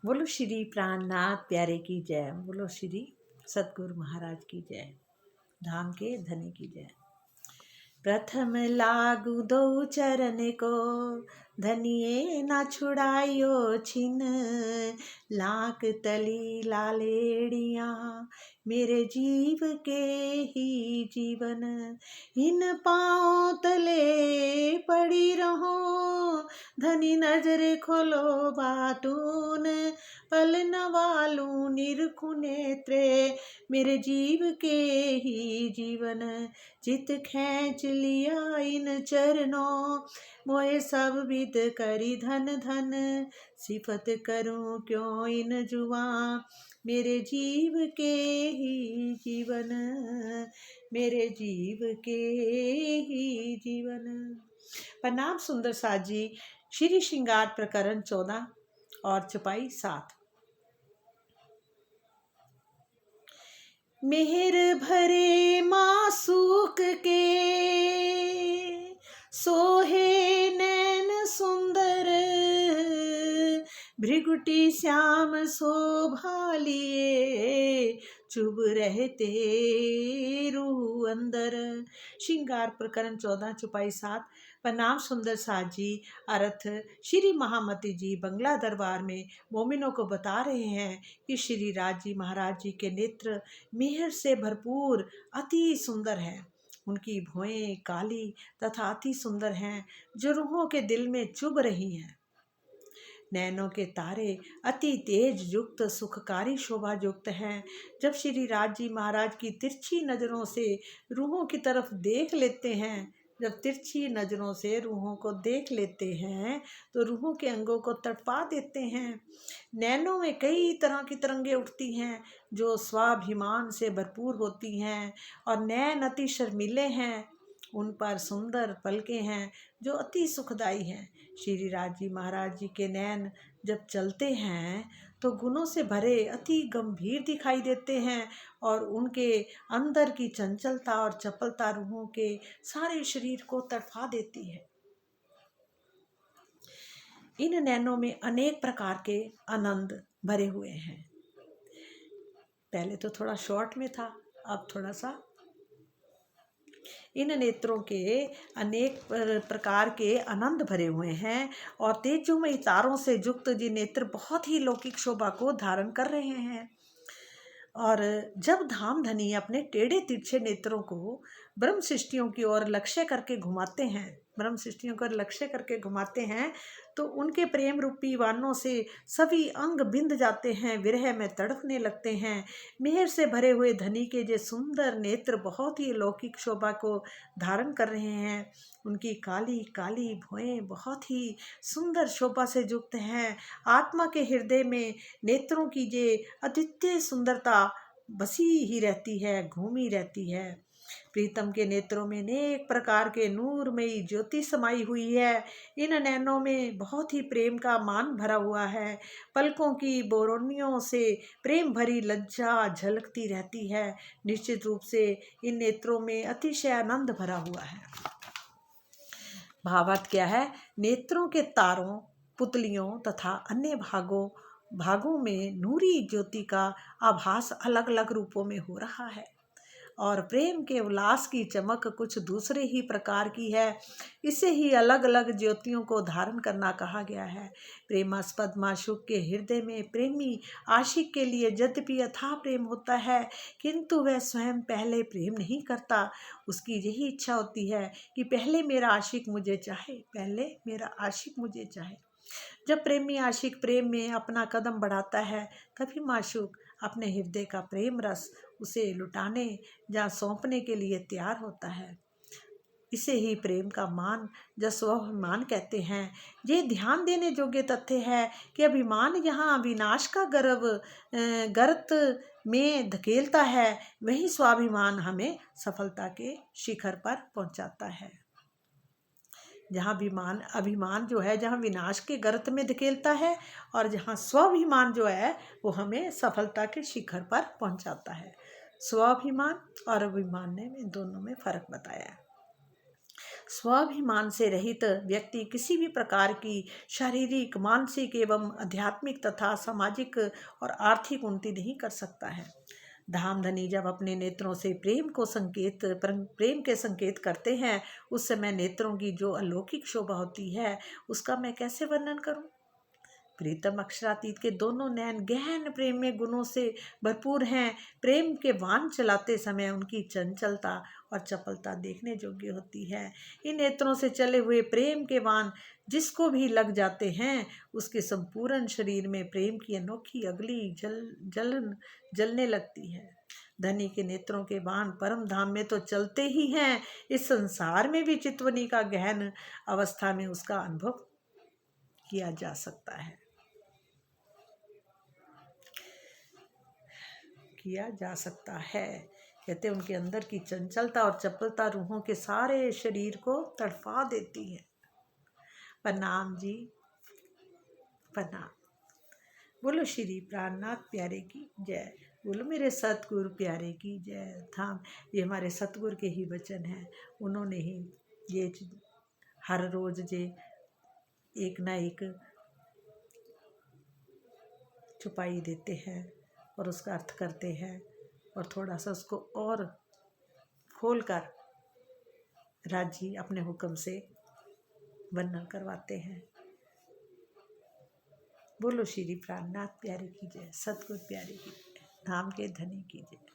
बोलो श्री प्राणनाथ प्यारे की जय। बोलो श्री सतगुरु महाराज की जय। धाम के धनी की जय। प्रथम लागू दो चरण को, धनिये ना छुड़ायो छिन। लाख तली लालेड़िया, मेरे जीव के ही जीवन। इन पाँव तले पड़ी रहो, धनी नजर खोलो बातून। पल न वालू निरखु नेत्रे, मेरे जीव के ही जीवन। चित खैंच लिया इन चरणों, मोए सब विद करी धन धन। सिफत करूं क्यों इन जुआ, मेरे जीव के ही जीवन। मेरे जीव के ही जीवन। प्रणाम सुंदर साज जी। श्री श्रृंगार प्रकरण 14 और चौपाई 7। मेहर भरे मासूक के, सोहे नैन सुंदर। भृगुटी श्याम शोभा लिए, चुभ रहते रूह अंदर। श्रृंगार प्रकरण 14 चौपाई 7। प्रणाम सुंदर साज जी। अर्थ, श्री महामती जी बंगला दरबार में मोमिनों को बता रहे हैं कि श्री राज जी महाराज जी के नेत्र मेहर से भरपूर अति सुंदर हैं। उनकी भौएं काली तथा अति सुंदर हैं, जो रूहों के दिल में चुभ रही हैं। नैनों के तारे अति तेज युक्त सुखकारी शोभा युक्त हैं। जब श्री राज जी महाराज की तिरछी नजरों से रूहों की तरफ देख लेते हैं, जब तिरछी नजरों से रूहों को देख लेते हैं तो रूहों के अंगों को तड़पा देते हैं। नैनों में कई तरह की तरंगें उठती हैं, जो स्वाभिमान से भरपूर होती हैं, और नैन अति शर्मीले हैं। उन पर सुंदर पलकें हैं, जो अति सुखदाई हैं। श्री राज जी महाराज जी के नैन जब चलते हैं तो गुणों से भरे अति गंभीर दिखाई देते हैं, और उनके अंदर की चंचलता और चपलता रूहों के सारे शरीर को तड़पा देती है। इन नैनों में अनेक प्रकार के आनंद भरे हुए हैं। पहले तो थोड़ा शॉर्ट में था, अब थोड़ा सा। इन नेत्रों के अनेक प्रकार के आनंद भरे हुए हैं, और तेजोमयी तारों से युक्त ये नेत्र बहुत ही लौकिक शोभा को धारण कर रहे हैं। और जब धाम धनी अपने टेढ़े तिरछे नेत्रों को ब्रह्म सृष्टियों की ओर लक्ष्य करके घुमाते हैं, ब्रह्म सृष्टियों को लक्ष्य करके घुमाते हैं, तो उनके प्रेम रूपी वानों से सभी अंग बिंद जाते हैं, विरह में तड़पने लगते हैं। मेहर से भरे हुए धनी के जो सुंदर नेत्र बहुत ही लौकिक शोभा को धारण कर रहे हैं। उनकी काली काली भौएं बहुत ही सुंदर शोभा से युक्त हैं। आत्मा के हृदय में नेत्रों की जे अद्वितीय सुंदरता बसी ही रहती है, घूमी रहती है। प्रीतम के नेत्रों में अनेक प्रकार के नूरमयी ज्योति समाई हुई है। इन नैनों में बहुत ही प्रेम का मान भरा हुआ है। पलकों की बोरोनियों से प्रेम भरी लज्जा झलकती रहती है। निश्चित रूप से इन नेत्रों में अतिशय आनंद भरा हुआ है। भावार्थ क्या है? नेत्रों के तारों, पुतलियों तथा अन्य भागों में नूरी ज्योति का आभास अलग अलग रूपों में हो रहा है, और प्रेम के उल्लास की चमक कुछ दूसरे ही प्रकार की है। इसे ही अलग अलग ज्योतियों को धारण करना कहा गया है। प्रेमास्पद माशूक के हृदय में प्रेमी आशिक के लिए यद्यपि अथाह प्रेम होता है, किंतु वह स्वयं पहले प्रेम नहीं करता। उसकी यही इच्छा होती है कि पहले मेरा आशिक मुझे चाहे, पहले मेरा आशिक मुझे चाहे। जब प्रेमी आशिक प्रेम में अपना कदम बढ़ाता है, तभी माशूक अपने हृदय का प्रेम रस उसे लुटाने या सौंपने के लिए तैयार होता है। इसे ही प्रेम का मान या स्वाभिमान कहते हैं। ये ध्यान देने योग्य तथ्य है कि अभिमान यहाँ विनाश का गर्त में धकेलता है, वही स्वाभिमान हमें सफलता के शिखर पर पहुँचाता है। जहाँ अभिमान जो है, जहाँ विनाश के गर्त में धकेलता है, और जहाँ स्वाभिमान जो है वो हमें सफलता के शिखर पर पहुँचाता है। स्वाभिमान और अभिमान ने दोनों में फर्क बताया है। स्वाभिमान से रहित व्यक्ति किसी भी प्रकार की शारीरिक, मानसिक एवं आध्यात्मिक तथा सामाजिक और आर्थिक उन्नति नहीं कर सकता है। धामधनी जब अपने नेत्रों से प्रेम के संकेत करते हैं, उस समय नेत्रों की जो अलौकिक शोभा होती है उसका मैं कैसे वर्णन करूं। प्रीतम अक्षरातीत के दोनों नैन गहन प्रेम में गुणों से भरपूर हैं। प्रेम के वाण चलाते समय उनकी चंचलता और चपलता देखने योग्य होती है। इन नेत्रों से चले हुए प्रेम के वाण जिसको भी लग जाते हैं, उसके संपूर्ण शरीर में प्रेम की अनोखी अगली जलने लगती है। धनी के नेत्रों के बाण परम धाम में तो चलते ही हैं, इस संसार में भी चितवनी का गहन अवस्था में उसका अनुभव किया जा सकता है, कहते उनके अंदर की चंचलता और चपलता रूहों के सारे शरीर को तड़फा देती है। प्रणाम जी, प्रणाम। बोलो श्री प्राणनाथ प्यारे की जय, बोलो मेरे सतगुरु प्यारे की जय। धाम, ये हमारे सतगुरु के ही वचन हैं। उन्होंने ही ये हर रोज जे एक ना एक छुपाई देते हैं और उसका अर्थ करते हैं और थोड़ा सा उसको और खोलकर राज जी अपने हुक्म से वर्णन करवाते हैं। बोलो श्री प्राणनाथ प्यारे की जय, सतगुरु प्यारे की जय, धाम के धनी की जय।